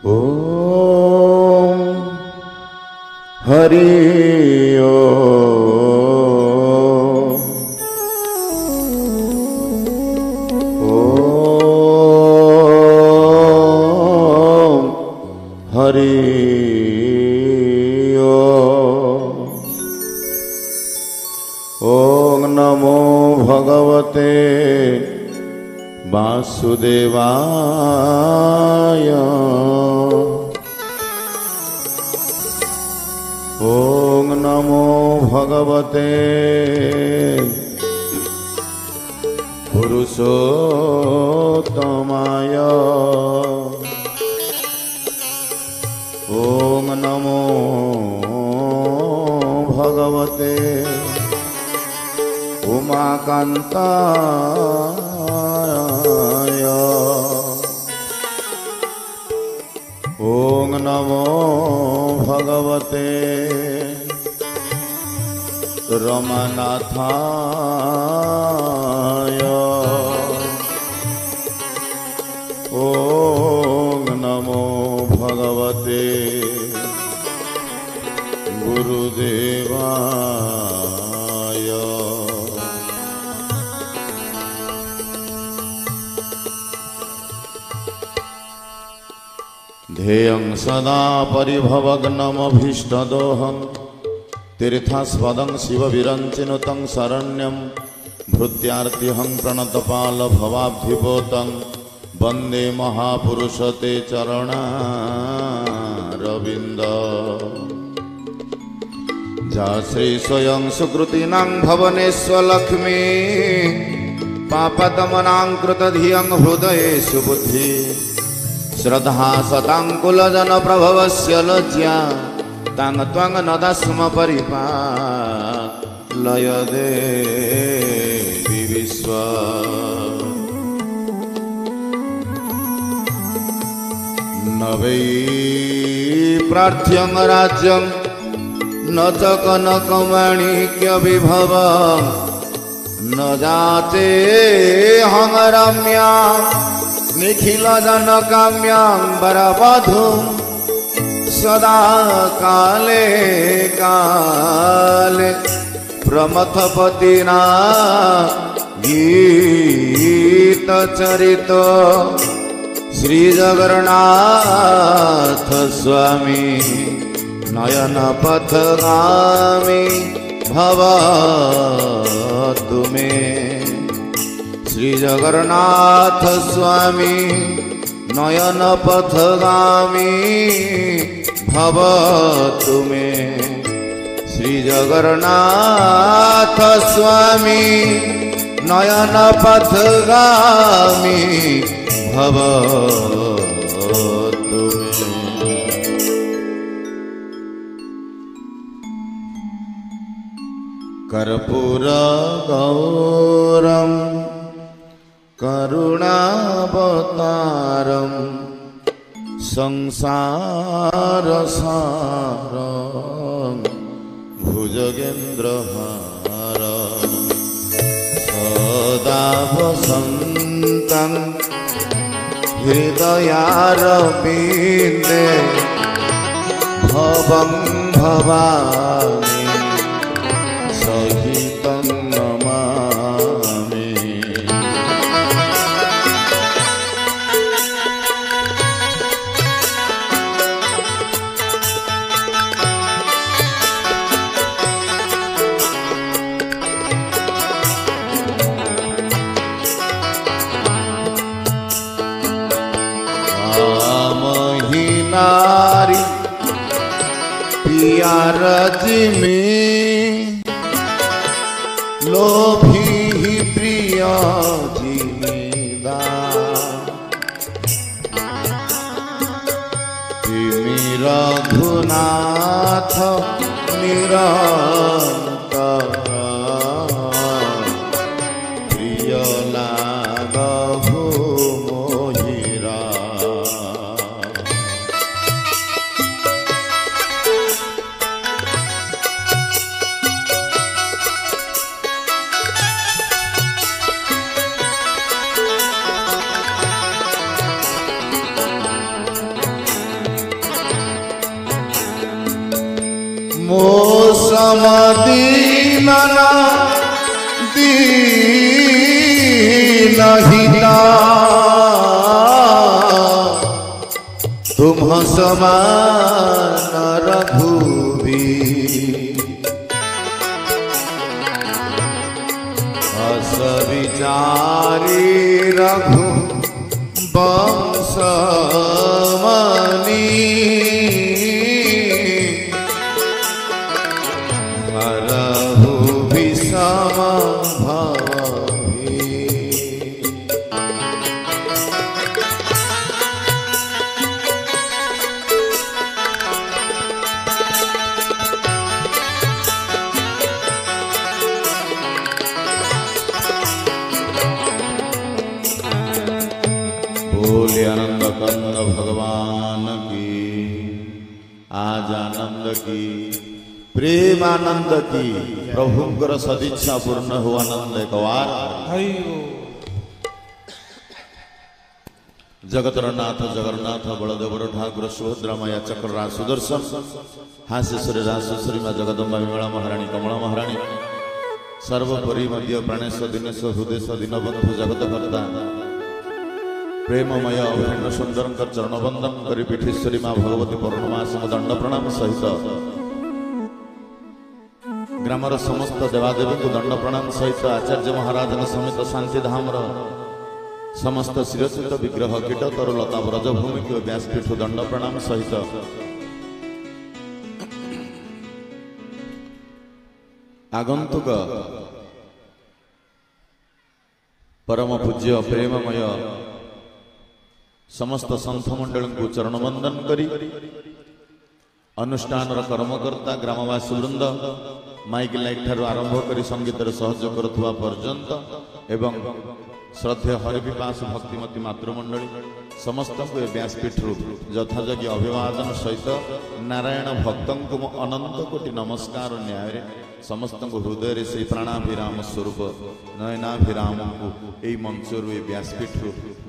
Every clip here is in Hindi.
ओम हरि ओम। ओम हरि ओम। ओम नमो भगवते वासुदेवाय। ओम नमो भगवते पुरुषोत्तमाय। ओम नमो भगवते उमाकान्ताय। ओम नमो भगवते रमानाथाय। ओम नमो भगवते गुरुदेवाय। ध्येयं सदा परिभवग्नमभीष्टदोहं तीर्थास्पदं शिवविरञ्चिनुतं शरण्यं भृत्यार्तिहं प्रणतपालभवाब्धिपोतं वन्दे महापुरुषते चरणारविन्द। जा श्री स्वयं सुकृतिनां भवनेष्वलक्ष्मी पापदमनां कृतधियं हृदयेषु बुद्धि श्रद्धा सताङ्कुलजन प्रभवस्य लज्जा तां त्वां नदास्म परिपालय देवी विश्व। न वै प्रार्थ्यं राज्यं न च कनकमाणिक्यविभवं न जाते हंगरम्या निखिल जन काम्यां वरवधूं सदा काले काले प्रमथपतिना गीत चरित श्री जगन्नाथ स्वामी नयन पथगामी भवतु मे। श्री जगन्नाथ स्वामी नयन पथगामी भवतु मे। श्री जगन्नाथ स्वामी नयन पथगामी भवतु मे। कर्पूर गौरम करुणावतारं संसारसारं भुजगेन्द्रहारं सदा वसन्तं हृदयारविन्दे भवं भवामि सहितं नमामि। नारी पियार में लोभी ही प्रिय जिमिदा रघुनाथ निरंतर प्रिय लागहु मोहिरा। समदीनना दीनहिता तुम समान रघुवीर अस विचारी रघु वंशमणि हरहु विषम बोले आनंद कंद भगवान की आज आनंद की प्रेम आनंद की प्रभुंकर सदिच्छा पूर्ण हो आनंद एक बार जगतर नाथ जगन्नाथ बलदेवर ठाकुर सुभद्रा मैया चक्र सुदर्शन हास्यश्वरी राजेश्वरी माँ जगदम्बा विमला महाराणी कमला महाराणी सर्वोपरि मध्य प्राणेश दिनेश हृदय दीनबंधु जगतकर्ता प्रेममय अभिन्न सुंदर चरण बंदन करी पीठेश्वरी माँ भगवती पूर्णमास दंड प्रणाम सहित ग्रामर समस्त देवादेवी को दंड प्रणाम सहित आचार्य महाराज समेत शांतिधाम समस्त शिरचित विग्रह कीट तरुलता ब्रजभूमि को व्यासपीठ दंड प्रणाम सहित आगंतुक परम पूज्य प्रेममय समस्त संत मंडल को चरण वंदन करी अनुष्ठान कर्मकर्ता ग्रामवासी वृंद माइक लाइट ठार आरंभ कर संगीत सहयोग करुवा पर्यंत एवं श्रद्धेय हरिपिपास भक्तिमती मातृमंडली समस्त को व्यासपीठ यथायोग्य अभिवादन सहित नारायण भक्त को अनंत कोटि नमस्कार न्याय समस्त हृदय से प्राणाभिराम स्वरूप नयनाभिराम को यही मंचर व्यासपीठ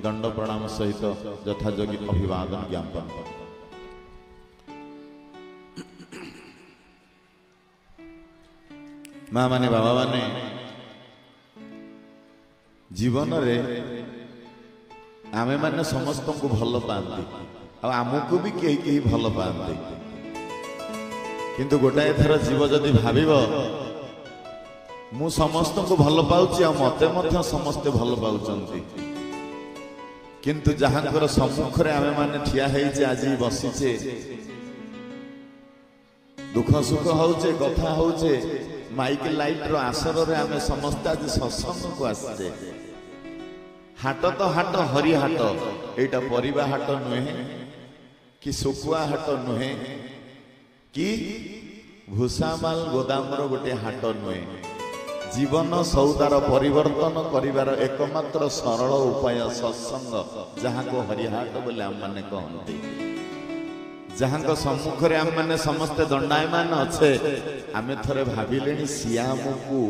दंड प्रणाम सहित यथायोग्य अभिवादन ज्ञापन माँ माने बाबा माने जीवन रे आमे माने समस्त को भल पाती आमको भी कई कई भल पाती किंतु गोटाए थर जीव जदि भाविब मु समस्त को भल पाउची आ मते मध्य समस्ते भल पाउचंती किंतु जहांकर सम्मुख रे आमे माने ठिया हेइचे आज बसिचे दुख सुख होउचे कथा होउचे माइक लाइट रो आसर रे आमे समस्त आज सत्संग को आसे हाट तो हाट हरि हाट एटा परिबा हाट नुहे कि सुकुआ हाट नुहे कि भूसामाल गोदामर गोटे हाट नुहे जीवन सौदार परिवर्तन करिवार एकमात्र सरल उपाय सत्संग जहाँ को हरिहाट बोले आम मैंने कहते जहाँ को सम्मुख रे आम मैंने समस्ते दंडायमान अच्छे आमे थरे भाविले सिया आमको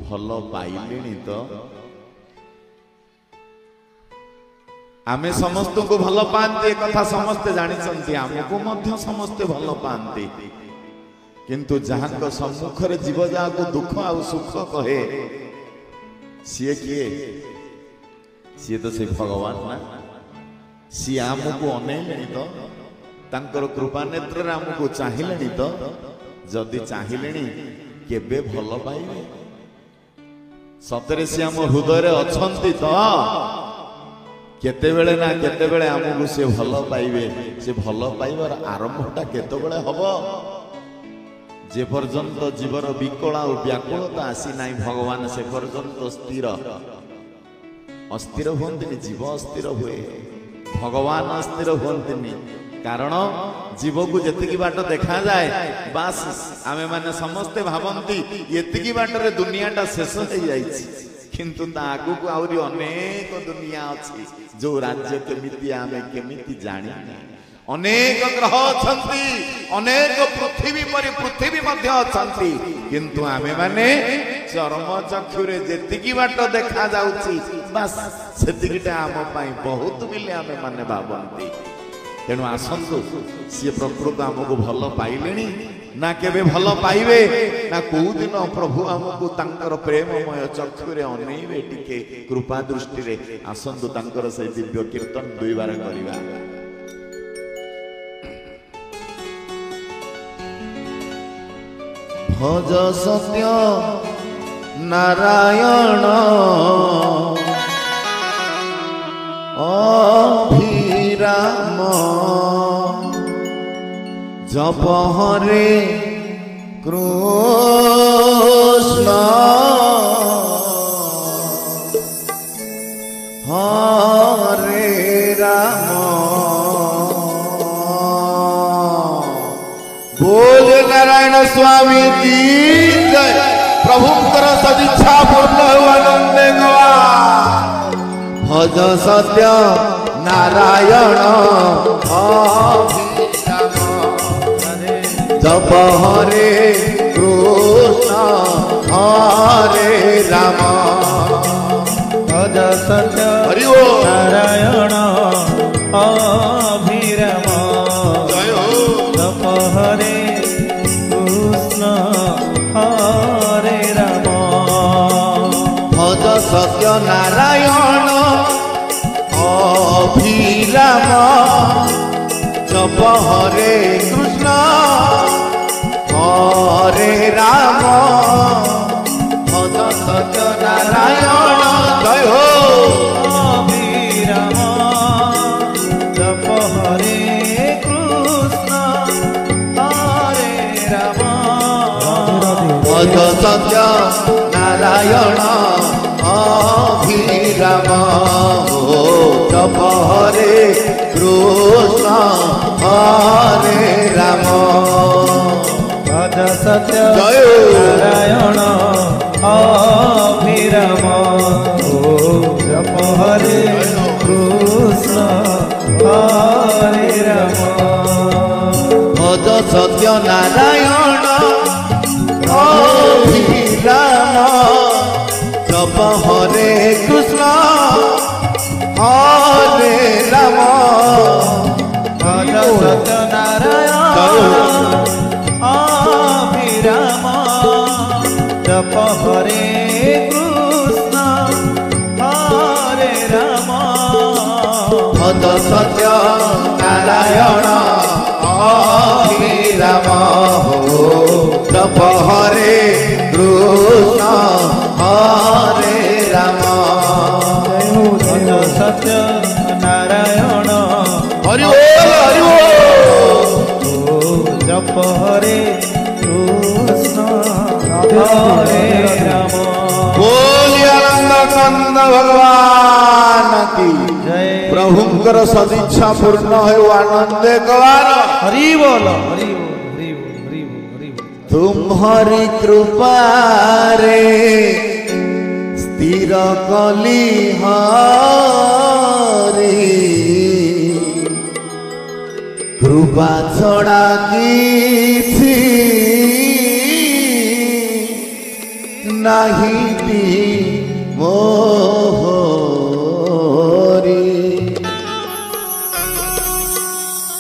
भल पाइले तो आमे समस्त को भल पाते कथा समस्ते जानी आमको मध्य समस्ते भल पाते किंतु जहाँ को सम्मुख रे जीव जहाँ को दुख आ सुख कहे सीए किए सी तो से भगवान ना सी आमको अनेले तो तांकर कृपा नेत्र आमको चाहिले तो जदि चाहिले केबे भल पाइबे सतरे सी आम हृदय रे अछंती तो केतेबेले ना केतेबेले आमको से भल पाइबे से भल पाइबार आरंभटा केतेबेले हबो जे पर्यंत जीवर विकला और व्याकुलता आसी नाई भगवान से पर्यंत स्थिर अस्थिर हुंतनी जीव अस्थिर हुए भगवान अस्थिर हुंतनी कारण जीव को जेतिकी बाट देखा जाए बास आमे माने समस्ते भावंती एतिकी बाट रे दुनियाटा शेष हो जाइछि किंतु ता आगु को आउरी अनेक दुनिया अछि जो राज्य केमिति आमे केमिति जानि अनेक ग्रह अछंती अनेक पृथ्वी परि पृथ्वी मध्य अछंती किंतु आमे माने चरम चक्षुरे जेतिकी बाट देखा जाउछि बस सेतिकीटा आम पई बहुत बिले आमे माने भावंती तेणु आसंतु सी प्रकृत आमको भल पाइले ना केबे भल पाइबे ना को दिन प्रभु हमको तांकर प्रेममय चक्षुरे अनैबे टिके कृपा दृष्टि रे आसंतु तांकर से दिव्य कीर्तन दुई बार करिबा। भज सत्य नारायण अभिराम जप हरे कृष्ण हरे राम। बोल नारायण स्वामी की जय। प्रभुंकर सदिच्छा पूर्ण आनंद गवा। भज सत्य नारायण जप हरे कृष्ण हरे राम। भज सत्य नारायण अभिराम जप हरे कृष्ण हरे राम। भज सत्य नारायण अभिराम जप हरे कृष्ण हरे राम। भज सत्य नारायण जय हो अभिराम जप हरे कृष्ण हरे राम। भज सत्य नारायण अभिराम जप हरे कृष्ण हरे राम। भज सत्य जय नारायण अभिराम जप हरे कृष्ण हरे राम। भज सत्य नारायण अभिराम जप हरे कृष्ण हरे राम। भज सत्य नारायण अभिराम जप हरे कृष्ण हरे राम। भज सत्य नारायण अभिराम जप हरे कृष्ण हरे राम। भज सत्य नारायण हरि बोल जप हरे कृष्ण हरे राम। बोलिए आनंद कंद भगवान की जय। प्रभुंकर सदिच्छा पूर्ण हो आनंद गवार। हरि बोल हरि बोल हरि बोल हरि बोल हरि बोल। तुम्हारी कृपा रे स्थिर कली हरि कृपा छड़ा किछि नहीं मोहरी।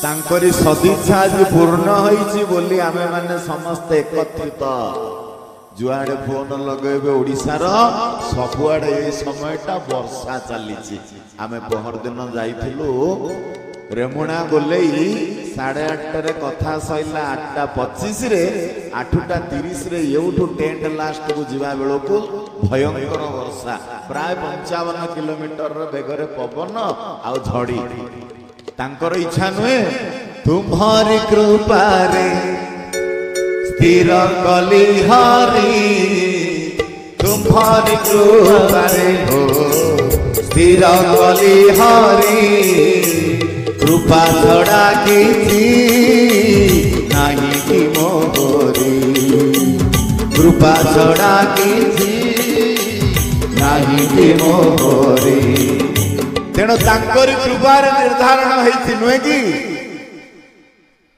तांकरी सदिच्छा आज पूर्ण होईची बोली आमे माने समस्त एकत्रित जुआड़े फोन लगेबे ओडिशार सबुआड़े ए समयटा वर्षा चलीची। आमे पहर दिन जाइथिलु रेमुणा गोलेई 8:30 रे कथा सैला 8:25 रे 8:30 रे एउठु टेंट लास्ट को जीवा बेलो को भयंकर वर्षा प्राय 55 किलोमीटर रे बेगरे पवन आ झड़ी। तांकर इच्छा नुहे तुम्हारी कृपा रे स्थिर कली हरि तुम्हारी कृपा रे हो स्थिर कली हरि कृपा छड़ा किछि नहीं कि मोहरी कृपा छड़ा किछि नहीं कि मोहरी। तेणु तांकर कृपार निर्धारण होइछि नुहे कि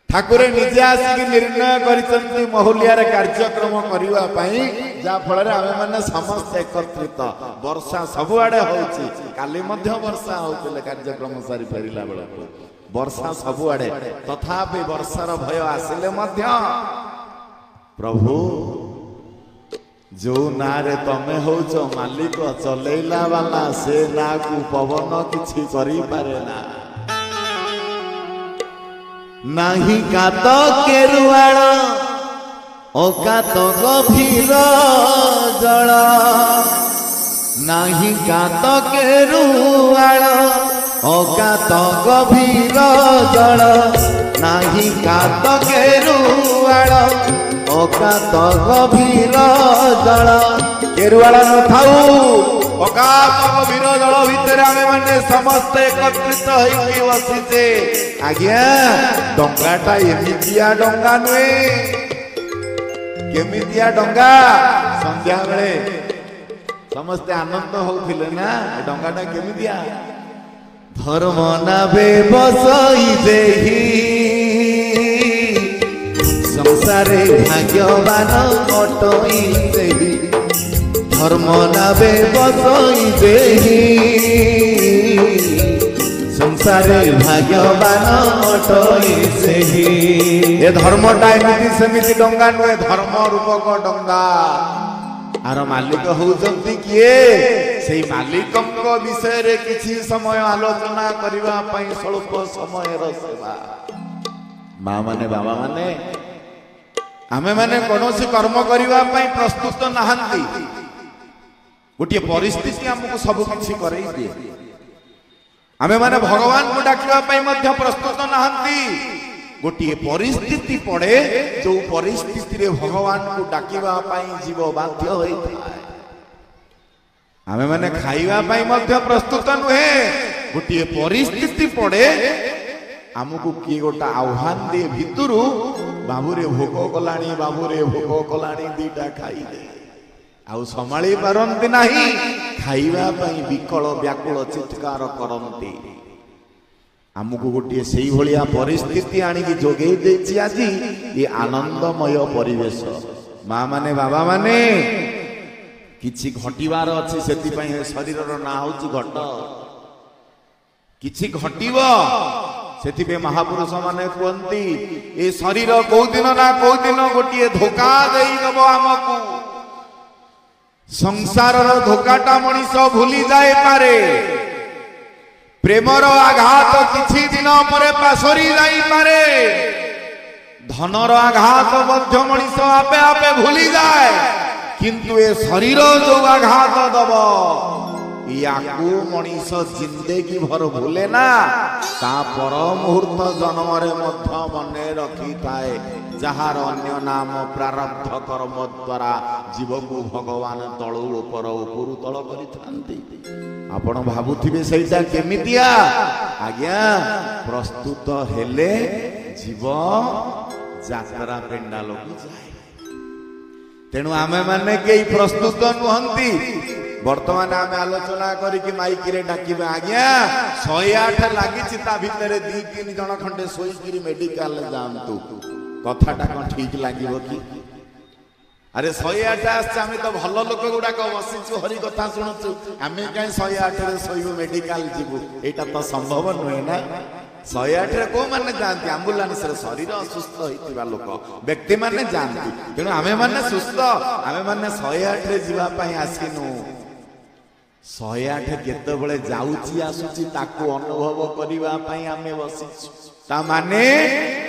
ठाकुर निजे आसिक निर्णय करिसंती महुलियार कार्यक्रम करिवा पई जा फल रे आमे माने समस्त एकत्रित वर्षा सबुआडे होउछि। काली मध्य वर्षा होउतिले कार्यक्रम सारी फेरिला बेला वर्षा सबुआडे तथापि वर्षार भय आसिले मध्य प्रभु जो ना रे तमे होच मालिक चलेला वाला से ना को पवन किछि करि पारे ना नाही कात केरुआळ अकात गभीर जल नाही कात केरुआळ अकात गभीर जल नाही कात केरुआळ अकात गभीर जल केरुआळ न थाऊ अकात गभीर जल भितर आमे माने समस्त एकत्रित होई बसिते आज्ञा डंगाटा एमितिया डंगा नुए केमितिया डंगा संध्या बेले समस्ते आनंद होउथिले ना डंगाटा केमितिया धर्म नावे बसई देही संसारे भाग्यवान अटई देही धर्म नावे बसई देही संसारे भाग्यवान अटई देही ए धर्मटा एमिति सेमिति डंगा नुहे धर्म रूपक डंगा आर मालिक होउचंती किए सेई मालिकक विषय रे किछि समय आलोचना करिवा पई स्वल्प समय र सेवा मां माने बाबा माने आमे माने कोनोसी कर्म करिवा पई प्रस्तुत नाहंती गोटे परिस्थिति हमको सब किछि करई दिए आमे माने भगवान को डाकिवा पई मध्य प्रस्तुत नाहंती गोटे परिस्थिति पड़े जो परिस्थिति रे भगवान को डाकिवा पई जीव बाध्य होई आमे माने खाइवा पई मध्य प्रस्तुत नुहे गोटे परिस्थिति पड़े हमको की गोटा आह्वान दे भितरु बाबूरे भोग कलाणी बाबूरे भोग कलाणी दीटा खाई दे आउ संभाली पारंती नाही खाइवा पई विकल व्याकुल चित्कार करंती आमको गोटे से भाया परिस्थिति आणिकी जोगे देछि आज ये आनंदमय परिवेश माँ माने बाबा माने किछि घटिबार अछि सेति पई शरीर रो ना होछि घट किछि घटिबो सेति पे महापुरुष माने कहंती ए शरीर को दिन ना को दिन गोटे धोखा देई दबो हमकु संसार रो धोखाटा मनीष भूली जाए पारे प्रेमर आघात किछि दिन परे पासरी जाई पारे धनर आघात मध्य मनीष आपे आपे भूली जाए किंतु ए शरीर जो आघात दब याकू मनीष जिंदगी भर भूले ना ता पर मुहूर्त जन्म रे मध्य मने रखी थाए जहार अन्य नाम प्रारब्ध कर्म द्वारा जीव को भगवान तळु ऊपर उपरु तळ करिथांती आपण भाबुथिबे सेटा केमितिया आज्ञा प्रस्तुत हेले जीव यात्रा पेंडाल को जाए तेणु आमे माने केई प्रस्तुत नुहंती वर्तमान आमे आलोचना करिकि माइक रे डाकिबा आज्ञा 108 लागिछि ता भितरे 2-3 जण खंडे सोईगिरी मेडिकल जांतु कथाटा कोन ठीक लागिबो कि अरे 108 आछ आमे तो भलो लोक गुडा को बसिछु हरि कथा सुनछु आमे काई 108 रे सोइबो मेडिकल जिबु एटा तो संभव नय ना 108 रे को माने जानती एम्बुलेंस रे शरीर असुस्थ होइतिबा लोक व्यक्ति माने जानती तेणु आमे माने सुस्थ आमे माने 108 रे जीवा पई आसिनु 108 केते बेले जाउची आसुची ताको अनुभव करिवा पई आमे बसिछु ता माने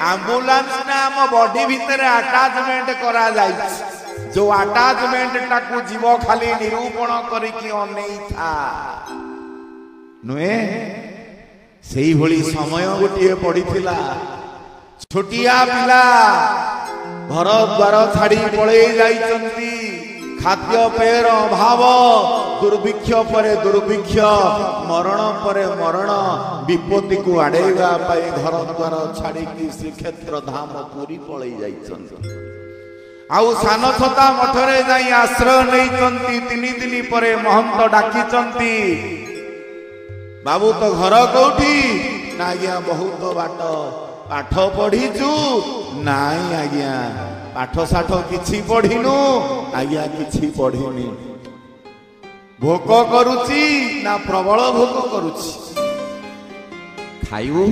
एम्बुलेंस ना हम बॉडी भीतर अटैचमेंट करा जाई जो अटैचमेंट ताको जीव खाली निरूपण करिकि अनेई था नुए सेही भली समय गोटे पड़ीथिला छोटिया पिला घर द्वार छाड़ी पळे जाइचंती खाद्य पेयर अभाव दुर्भिक्ष परे दुर्भिक्ष मरण परे मरण विपत्ति को आड़ेगा पाई घर द्वार छाड़ी की श्रीक्षेत्र धाम पुरी पळे जाइचंती आउ सान छता मठरे जाई आश्रय नैचंती 3 दिन परे महंत डाकिचंती बाबू तो घर कोठी ना आज्ञा बहुत बाट पाठ पढ़ीचु नाई आज्ञा पाठ साठ किछि पढ़िनु आज्ञा किछि पढ़िनी भोक करुची ना प्रबल भोक करुची खाइबु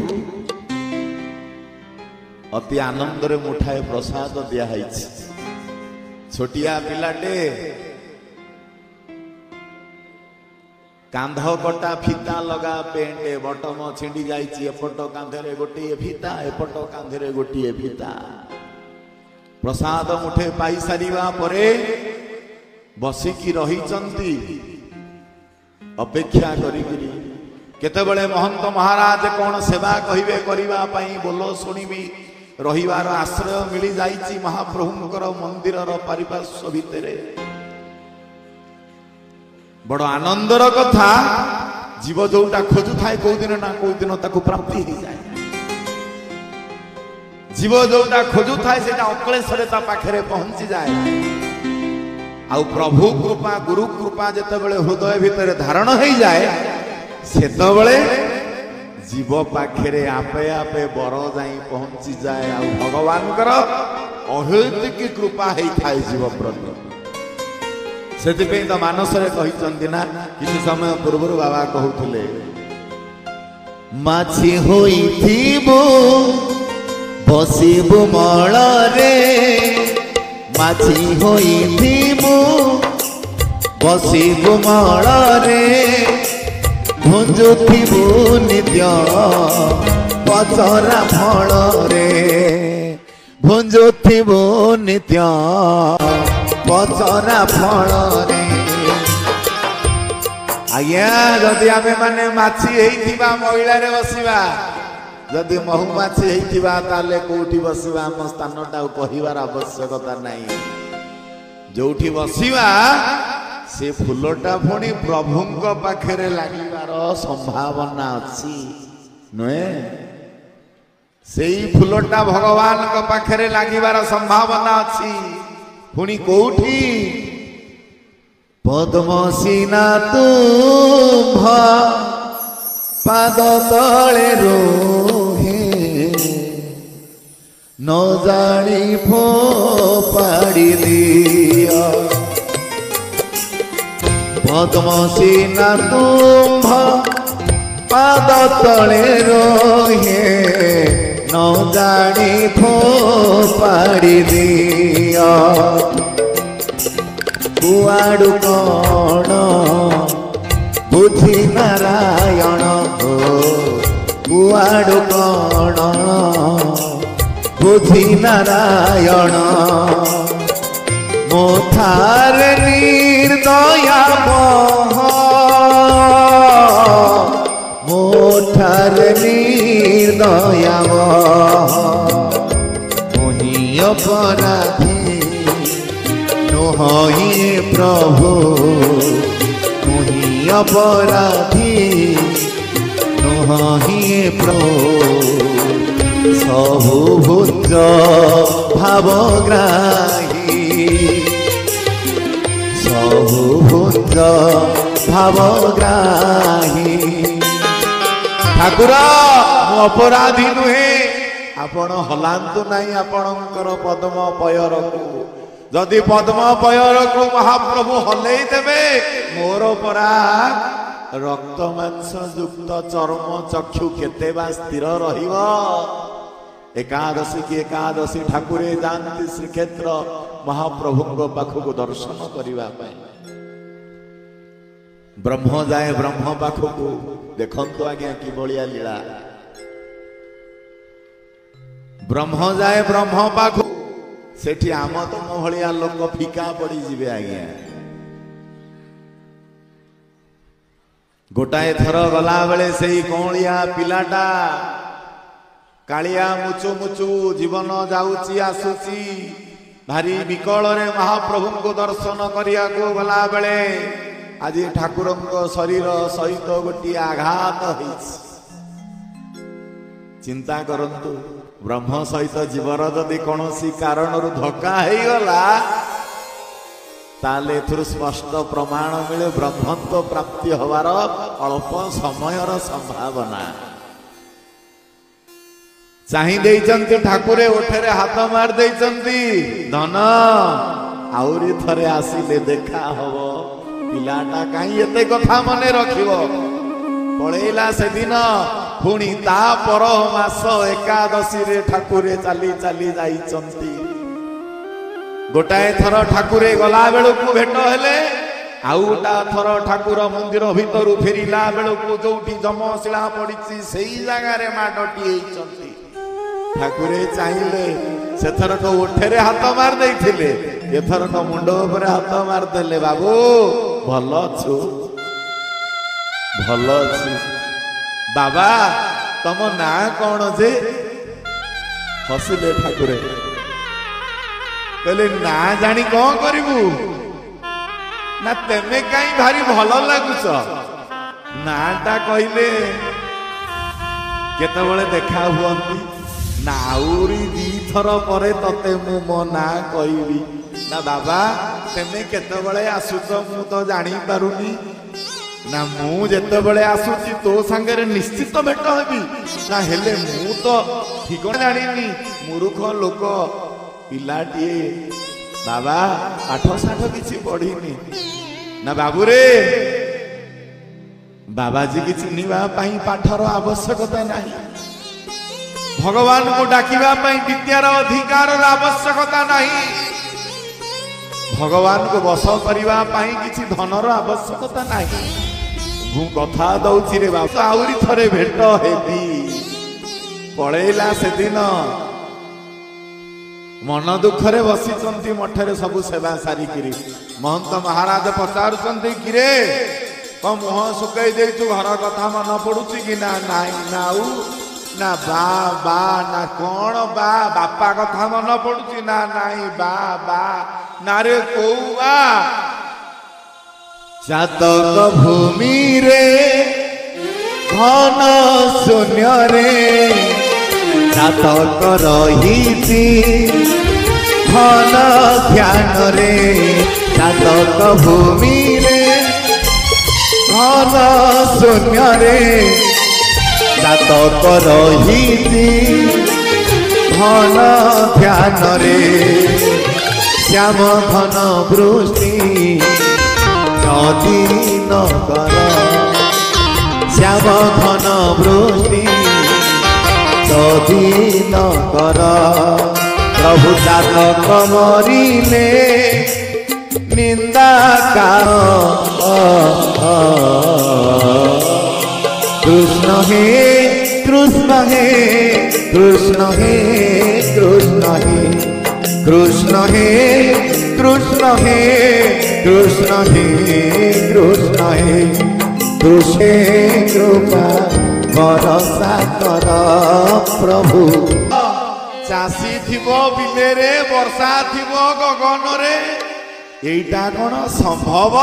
अति आनंद रे मुठाए प्रसाद दिया हैछि ଛୋଟିଆ ପିଲାଟେ କାନ୍ଧ କଟା ଫିତା ଲଗା ପେଣ୍ଟ ବଟମ ଛିଣ୍ଡି ଯାଇଛି, ଏପଟ କାନ୍ଧରେ ଗୋଟିଏ ଫିତା, ଏପଟ କାନ୍ଧରେ ଗୋଟିଏ ଫିତା। ପ୍ରସାଦ ମୁଠେ ପାଇସାରିବା ପରେ ବସିକି ରହିଛନ୍ତି ଅପେକ୍ଷା କରିକିରି। କେତେବେଳେ ମହନ୍ତ ମହାରାଜ କଣ ସେବା କହିବେ କରିବା ପାଇଁ, ବୋଲ ଶୁଣିବି। ରହିବାର ଆଶ୍ରୟ ମିଳି ଯାଇଛି ମହାପ୍ରଭୁଙ୍କର ମନ୍ଦିରର ପାରିପାର୍ଶ୍ୱ ଭିତରେ। ବଡ଼ ଆନନ୍ଦର କଥା, ଜୀବ ଯୋଉଟା ଖୋଜୁଥାଏ କୋଉଦିନ ନା କୋଉଦିନ ତାକୁ ପ୍ରାପ୍ତି ହେଇଯାଏ। ଜୀବ ଯୋଉଟା ଖୋଜୁଥାଏ ସେଟା ଅକ୍ଳେଶରେ ତା ପାଖରେ ପହଞ୍ଚିଯାଏ। ଆଉ ପ୍ରଭୁ କୃପା ଗୁରୁ କୃପା ଯେତେବେଳେ ହୃଦୟ ଭିତରେ ଧାରଣ ହେଇଯାଏ, ସେତେବେଳେ ଜୀବ ପାଖରେ ଆପେ ଆପେ ବର ଯାଇ ପହଞ୍ଚିଯାଏ। ଆଉ ଭଗବାନଙ୍କର ଅହେତୁକ କୃପା ହେଇଥାଏ ଜୀବ ପ୍ରତି। ସେଥିପାଇଁ ତ ମାନସରେ କହିଛନ୍ତି ନା, କିଛି ସମୟ ପୂର୍ବରୁ ବାବା କହୁଥିଲେ, ମାଛି ହୋଇଥିବୁ ବସିବୁ ମଳରେ, ମାଛି ହୋଇଥିବୁ ବସିବୁ ମଳରେ, ଭୁଞ୍ଜୁଥିବୁ ନିତ୍ୟ ପଚରା ଫଳରେ, ଭୁଞ୍ଜୁଥିବୁ ନିତ୍ୟ ପଚରା ଫଳରେ। ଆଜ୍ଞା, ଯଦି ଆମେ ମାନେ ମାଛି ହେଇଥିବା ମହିଳାରେ ବସିବା, ଯଦି ମହୁମାଛି ହେଇଥିବା ତାହେଲେ କୋଉଠି ବସିବା? ଆମ ସ୍ଥାନଟା କହିବାର ଆବଶ୍ୟକତା ନାହିଁ। ଯୋଉଠି ବସିବା ସେ ଫୁଲଟା ପୁଣି ପ୍ରଭୁଙ୍କ ପାଖରେ ଲାଗିବାର ସମ୍ଭାବନା ଅଛି, ନୁହେଁ? ସେଇ ଫୁଲଟା ଭଗବାନଙ୍କ ପାଖରେ ଲାଗିବାର ସମ୍ଭାବନା ଅଛି। ପୁଣି କୋଉଠି? ପଦ୍ମସିନା ତୁମ୍ଭ ପାଦ ତଳେ ରୁହେ, ନ ଜାଣି ଫୋପାଡ଼ି ଦିଅ। ପଦ୍ମସିନା ତୁମ୍ଭ ପାଦ ତଳେ ରୁହେ, ନ ଜାଣି ଫୋପାଡ଼ି ଦିଅ। କୁଆଡ଼ୁ କଣ ବୁଝି ନାରାୟଣ, କୁଆଡ଼ୁ କଣ ବୁଝି ନାରାୟଣ। ମୋ ଥାରେ ନିର୍ଦୟା ମୋହ, ମୋ ଠାରେ ନିର୍ଦୟା ମୋହ। ମୁହିଁ ଅପରାଧୀ ନୁହଁ ପ୍ରଭୁ, ମୁହିଁ ଅପରାଧୀ ନୁହଁ ପ୍ରଭୁ। ସବୁ ଭୂତ ଭାବଗ୍ରାହୀ, ସବୁ ଭୂତ ଭାବଗ୍ରାହୀ। ଠାକୁର, ମୁଁ ଅପରାଧୀ ନୁହେଁ, ଆପଣ ହଲାନ୍ତୁ ନାହିଁ ଆପଣଙ୍କର ପଦ୍ମ ପୟରକୁ। ଯଦି ପଦ୍ମ ପୟରକୁ ମହାପ୍ରଭୁ ହଲେଇ ଦେବେ, ମୋର ପରା ରକ୍ତ ମାଂସ ଯୁକ୍ତ ଚର୍ମ ଚକ୍ଷୁ କେତେ ବା ସ୍ଥିର ରହିବ? ଏକାଦଶୀ କି ଏକାଦଶୀ ଠାକୁରେ ଯାଆନ୍ତି ଶ୍ରୀକ୍ଷେତ୍ର ମହାପ୍ରଭୁଙ୍କ ପାଖକୁ ଦର୍ଶନ କରିବା ପାଇଁ। ବ୍ରହ୍ମ ଯାଏ ବ୍ରହ୍ମ ପାଖକୁ। ଦେଖନ୍ତୁ ଆଜ୍ଞା କିଭଳିଆ ଲୀଳା। ବ୍ରହ୍ମ ଯାଏ ବ୍ରହ୍ମ ପାଖକୁ, ସେଠି ଆମ ତମ ଭଳିଆ ଲୋକ ଫିକା ପଡ଼ିଯିବେ ଆଜ୍ଞା। ଗୋଟାଏ ଥର ଗଲାବେଳେ ସେଇ କଅଁଳିଆ ପିଲାଟା କାଳିଆ ମୁଚୁ ମୁଚୁ ଜୀବନ ଯାଉଛି ଆସୁଛି, ଭାରି ବିକଳରେ ମହାପ୍ରଭୁଙ୍କୁ ଦର୍ଶନ କରିବାକୁ ଗଲାବେଳେ ଆଜି ଠାକୁରଙ୍କ ଶରୀର ସହିତ ଗୋଟିଏ ଆଘାତ ହେଇଛି। ଚିନ୍ତା କରନ୍ତୁ, ବ୍ରହ୍ମ ସହିତ ଜୀବର ଯଦି କୌଣସି କାରଣରୁ ଧକ୍କା ହେଇଗଲା, ତାହେଲେ ଏଥିରୁ ସ୍ପଷ୍ଟ ପ୍ରମାଣ ମିଳେ ବ୍ରହ୍ମତ୍ୱ ପ୍ରାପ୍ତି ହବାର ଅଳ୍ପ ସମୟର ସମ୍ଭାବନା। ଚାହିଁ ଦେଇଛନ୍ତି ଠାକୁରେ, ଓଠରେ ହାତ ମାରି ଦେଇଛନ୍ତି, ଧନ ଆହୁରି ଥରେ ଆସିଲେ ଦେଖା ହବ। ପିଲାଟା କାହିଁ ଏତେ କଥା ମନେ ରଖିବ? ପଳେଇଲା ସେଦିନ। ପୁଣି ତା ପର ମାସ ଏକାଦଶୀରେ ଠାକୁରେ ଚାଲି ଚାଲି ଯାଇଛନ୍ତି। गोटाए थर ठाकुरे गला बेलू भेट हेले आउ गोटा थर ठाकुर मंदिर भितर फेरिला बेलू जोटी जमशिला पड़ी से जगार माडटी ठाकुरे चाहिए से थर तो ओठे हाथ मार देते एथर तो मुंड उपर हाथ मारदे बाबू भल अच्छु भल अच्छी बाबा तम ना कौन जे हसिले ठाकुरे कहले ना जानी कौन करिबू ना तेमे कहीं भारी भल लगुच नाटा कहले केतबेले देखा हुअंती ना आउरी दी थर परे तते मु मो ना कहबी ना बाबा तेमे केतबेले आसुच मु तो जानी पारुनी ना मु जेतबेले आसुची तो संगे निश्चित भेट हेबी ना हेले मु तो ठीक जानी मूर्ख लोक पिलाटिए बाबा पाठ साठ किसी पढ़ीनी ना बाबू रे बाबाजी की चिन्हिबा पई पाठर आवश्यकता नहीं भगवान को डाकिबा पई विद्यार अधिकार आवश्यकता नहीं भगवान को बस करबा पई किसी धनर आवश्यकता नहीं मु कथा दउची रे बाबा आउरी थरे भेट हेबी पळेला से दिन मन दुखरे बसी मठरे सबु सेवा सारिकी महंत महाराज पचारुचंती किरे कम मुह सुकई देचु घर कथा मन पड़ुची कि ना नाई नाऊ ना बा बा ना कौन बा बापा कथा मन पड़ुची ना नाई बा बा ना रे कौआ चातक भूमि रे घन शून्य रे चातक रही घन ध्यान रे चातक भूमि रे घन शून्य रे चातक रही घन ध्यान रे श्याम घन वृष्टि नदी नगर श्याम घन वृष्टि दीन कर प्रभु चातक मरिले निंदा कृष्ण हे कृष्ण हे कृष्ण हे कृष्ण हे कृष्ण हे कृष्ण हे कृष्ण हे कृष्ण हे कृष्ण कृपा भरोसा कर प्रभु चाषी थिबो बिलेरे वर्षा थिबो गगन रे एटा कोन संभव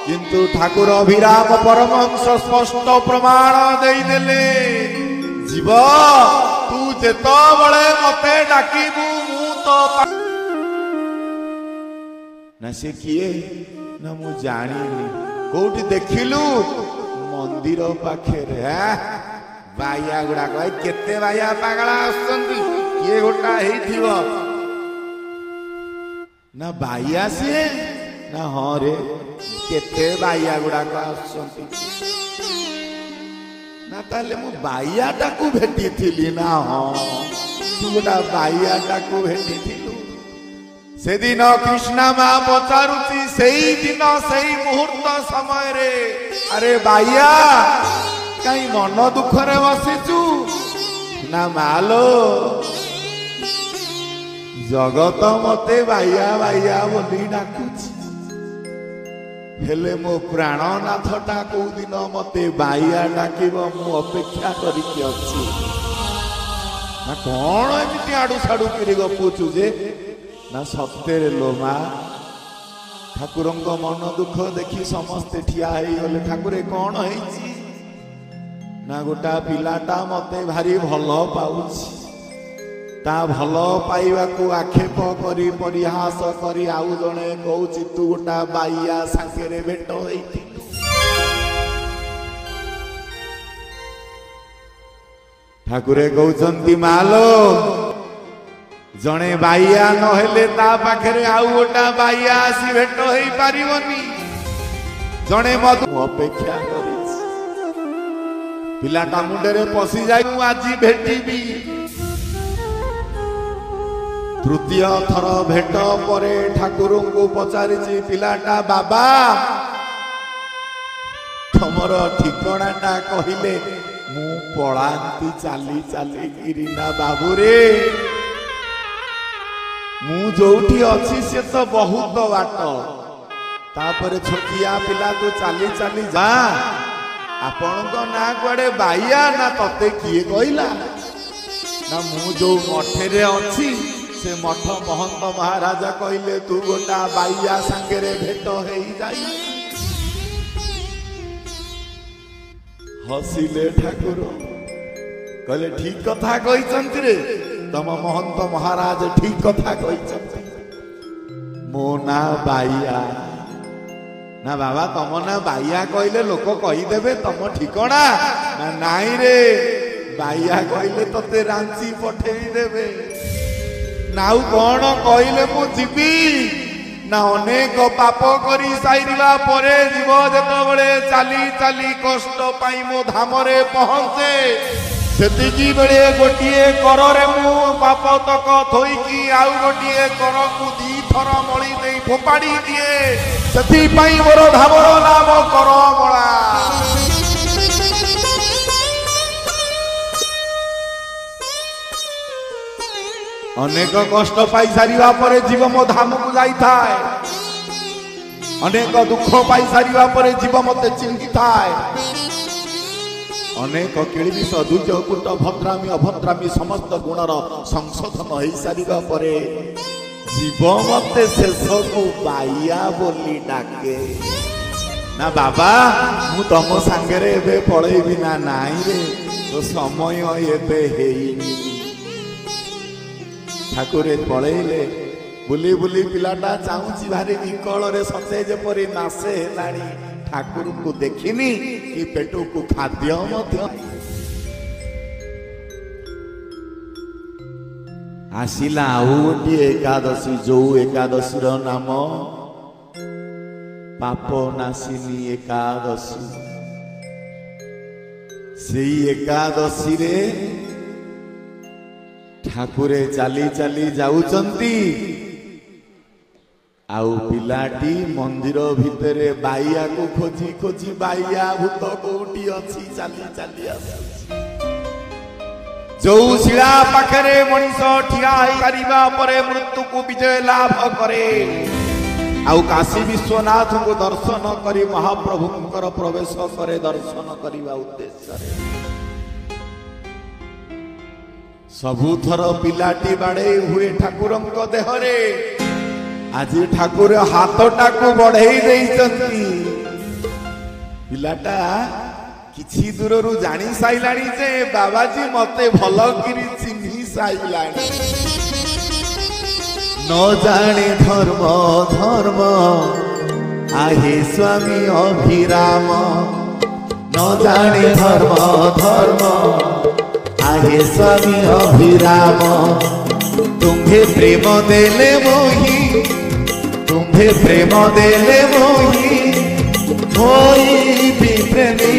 किंतु ठाकुर अभिराम परमहंस स्पष्ट प्रमाण देई देले जीव तू जेतो बळे मते डाकिबू मु तो ना से किए ना मु जानिनी कोठी देखिलु मंदिर पाखे बाइया गुड़ा केते बाइया पागला किए गोटा ना बाइया सी ना हाँ रे केते बाइया गुड़ा ना ताले मु बाइया टाकू भेटी थी ना हाँ तू गोटा बाइया टाकू भेटी थिलु से दिन कृष्णा माँ पचारुची से दिन से मुहूर्त समय रे अरे बाइया कहीं मन दुखरे बसीचु ना मालो जगत मते बाइया बाइया बोली डाकुची हेले मो प्राणनाथ टा को दिन मते बाइया डाकिबो मु अपेक्षा करिके अछि ना कोन एमिति आडू साडू करी गपुचु जे ना सत्य लो मा ठाकुर मन दुख देखी समस्ते ठिया गले ठाकुरे कौन है ना गोटा पिलाटा मते भारी भल पाउछि ता भल पाइबा को आक्षेप करी परिहास करी आउ जणे कहूछि तू गोटा बाइया सांकेरे भेट होइथि ठाकुरे कहउछंती मालो जणे बाइया न हेले ता पाखरे आउ गोटा बाइया आसी भेट होई पारिबनी जणे मधु अपेक्षा करिछि पिलाटा मुंडे रे पसी जाई आज भेटिबी तृतीय थर भेट परे ठाकुर को पचारि पिलाटा बाबा तमर ठिकणाटा कहले मु पलांती चाली चाली गिरिना बाबू रे मु जोठी अच्छी से तो बहुत बाट तापर छोटिया पिला तू चाली चाली जा आपण को ना कुआडे बाइया ना तते किए कहला ना मु जो मठे अच्छी से मठ महंत महाराजा कहले तू गोटा बाइया सांगरे भेट हो जाई हसिले ठाकुर कहले ठीक कथा कहिसंती रे तम महंत महाराज ठीक कथा कहिसंती मो ना बाइया ना बाबा तम ना बाइया कहले लोक कहीदेवे तम ठिकणा ना नाई रे बाइया कहले तते रांची पठेई देवे नाउ कौन कहले मु जीवी ना अनेक पाप करी साइरिबा परे जीव जेतबेले चाली चाली कष्ट पाई मो धामरे पहुंचे सेतिकी बेले गोटिए कररे मु पाप तक थोइकी आउ गोटिए कर को दी थर मळी देई फोपाड़ी दिए सेति पाई मोर धामर नाम करमळा अनेक कष्ट पाई सारिबा परे जीव मो धाम को जाई थाए अनेक दुख पाई सारिबा परे जीव मते चिन्हि थाए अनेक केळी सदुज कुट भद्रामी अभद्रामी समस्त गुणर संशोधन होई सारिबा परे जीव मते शेष को बाइया बोली डाके ना बाबा मु तम सांगरे एबे पळेबी ना नाई रे तो समय एबे हेइनी ठाकुरे पळेइले बुली बुली पिलाटा चाहूची भारी विकल रे सते जेपरी मासे हेलाणी ठाकुर को देखिनी कि पेटू को खाद्य मध्य आसिला आउ गोटे एकादशी जो एकादशी रो नाम पाप नासिनी एकादशी सेई एकादशी रे ठाकुरे चाली चाली जाउचंती आउ पिलाटी मंदिर भितरे बाइया को खोजी खोजी बाइया भूत कोठी अछि चाली चाली आसी जो शिला पाखरे मनीष ठिया करिबा परे मृत्यु को विजय लाभ करे आउ काशी विश्वनाथ को दर्शन करी महाप्रभुंकर प्रवेश करे दर्शन करिबा उद्देश्य रे सबुथर पिलाटी बाड़े हुए ठाकुरंक देहरे आज ठाकुर हाथटा को बढ़ई देइचंती पिलाटा किछि दूररु जानी साइलाणी जे बाबाजी मते भलो किरि चिन्हि साइलाणी न जाने धर्म धर्म आहे स्वामी अभिराम न जाने धर्म धर्म आहे स्वामी अभिराम तुम्हे प्रेम देले मोही तुम्हे प्रेम देले मोही होई प्रेमी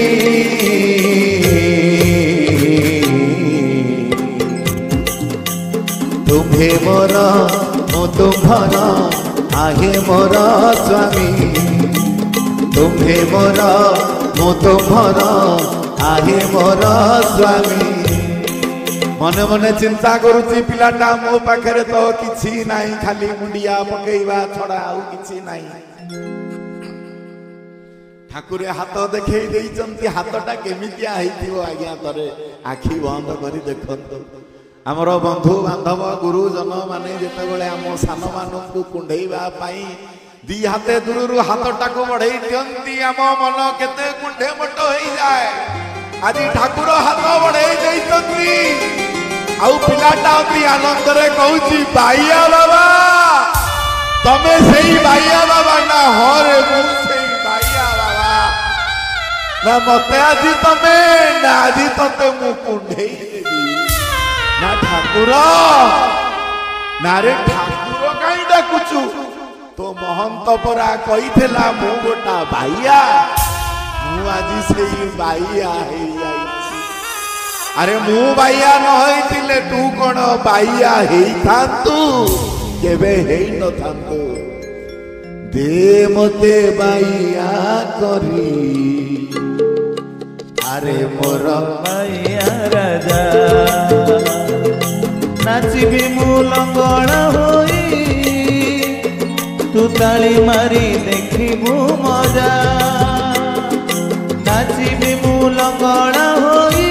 तुम्हे मोर मो तुम्हर आहे मोर स्वामी तुम्हे मोर मो तुम्हर आहे मोर स्वामी मन मन चिंता करुची पिलाटा मो पाखरे तो किछि नाही खाली मुंडिया पकेइबा छड़ा आउ किछि नाही ठाकुरे हाथ देखै देइचंती हाथटा केमितिया हेतिबो आज्ञा तरे आखी बंद करी देखंतो हमर बंधु बांधव गुरुजन माने जेते बेले हम सान मानु को कुंढेइबा पाई दी हाथे दूररु हाथटा को बढ़ई दियंती हम मन केते कुंढे मट होई जाए आज ठाकुर हाथ बढ़ई देइचंती आउ पिलाटा अति आनंद रे कहूची बाइया बाबा तमे सेही बाइया बाबा ना हरे मु सेही बाइया बाबा ना मते आजी तमे ना आजी तते मु कुंढेई देबी ना ठाकुर ना रे ठाकुर काई डाकुचु तो महंत परा कहिथेला मु गोटा बाइया मु आजी सेही बाइया हे जाई अरे मु बाइया न होइतिले तू कोन बाइया हेई थांतु केबे हेई न थांतु दे मते बाइया करी अरे मोर बाइया राजा नाचिबी मु लंगड़ होई तू ताली मारी देखिबू मजा नाचिबी मु लंगड़ होई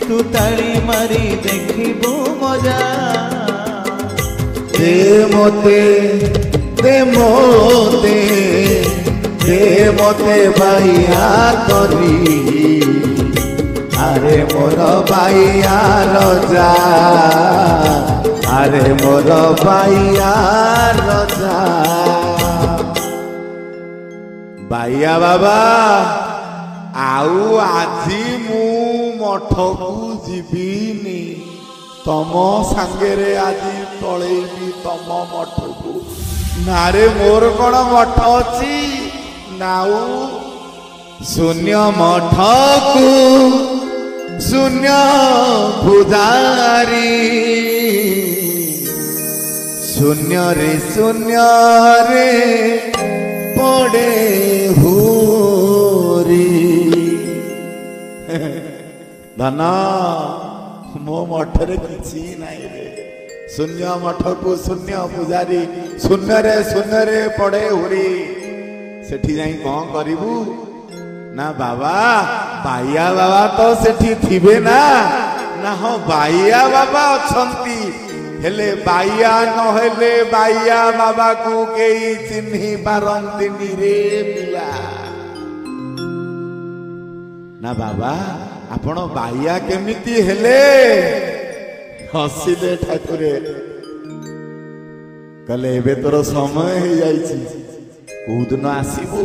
तू ताली मारी देखिबू मजा दे मोते दे मोते दे मोते बाइया करी अरे मोर बाइया रजा अरे मोर बाइया रजा बाइया बाबा आउ आजी मु मठ को जीविनी तम सांगेरे आजी तळेबी तम मठ को नारे मोर कौन मठ अच्छी नाउ शून्य मठ को शून्य पुजारी शून्य रे पड़े भूरी धन मो मठरे किछि नाही रे शून्य मठ को शून्य पुजारी शून्य रे पड़े हुरी सेठी जाई कौन करिबू ना बाबा बाइया बाबा तो सेठी थिबे ना ना हो बाइया बाबा अछंती हेले बाइया न हेले बाइया बाबा को केई चिन्ही पारंतिनी रे पिला ना बाबा आपण बाइया केमिति हेले हसिले ठाकुरे कले एबे तोर समय हे जाईची कोदिन आसीबू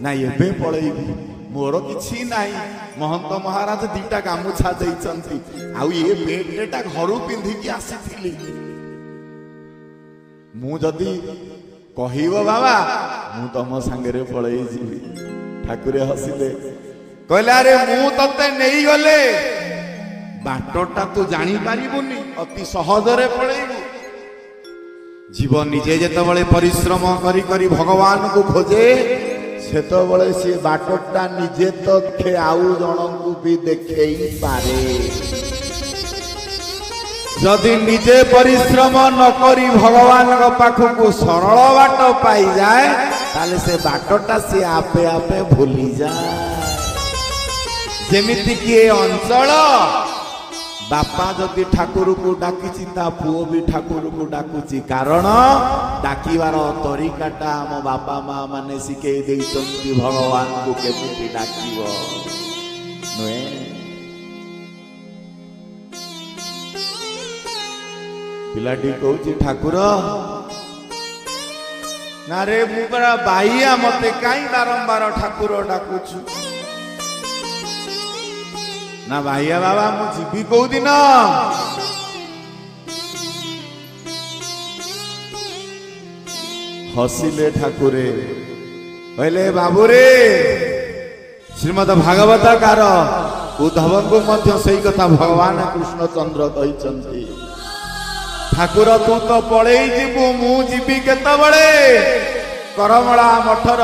ना एबे पळेबी मोर किछि नाही महंत महाराज दीटा गामुछा देइचंती आउ ये बेटेटा घरु पिंधी की आसीथिली मु जदी कहिबो बाबा मु तम संगरे पळेई जीवी ठाकुरे हसिले कहले अरे मु तते नेई गले बाटोटा तू जानी पारिबुनी अति सहजरे पळेइबू जीवन निजे जेतबळे परिश्रम करी करी भगवान को खोजे सेतबळे से बाटोटा निजे तो खे आउ जनकू भी देखेई पारे जदि निजे परिश्रम न करी भगवान को पाखु को सरल बाट पाई जाए ताले से बाटोटा से आपे आपे भूली जाए जेमिति कि अंचल बापा जदि ठाकुर को डाकी पुओ भी ठाकुर को डाकुची कारण डाकिवार तरीकाटा आम बापा माँ माने शिखे देइचंती भगवान को केमिति डाकिबो नुए पिलाटी कहूची ठाकुर ना रे मु परा बाइया मते काई बारंबार ठाकुर डाकुछु ना भाइया बाबा मु जीवी कौ दिन हसिले ठाकुरे कहले बाबू रे श्रीमद भागवत कार उद्धव को मध्य सही कथा भगवान कृष्ण चंद्र कहिचंती ठाकुर तू तो पळेई जीवु मु जीवी केतबळे करमळा मठर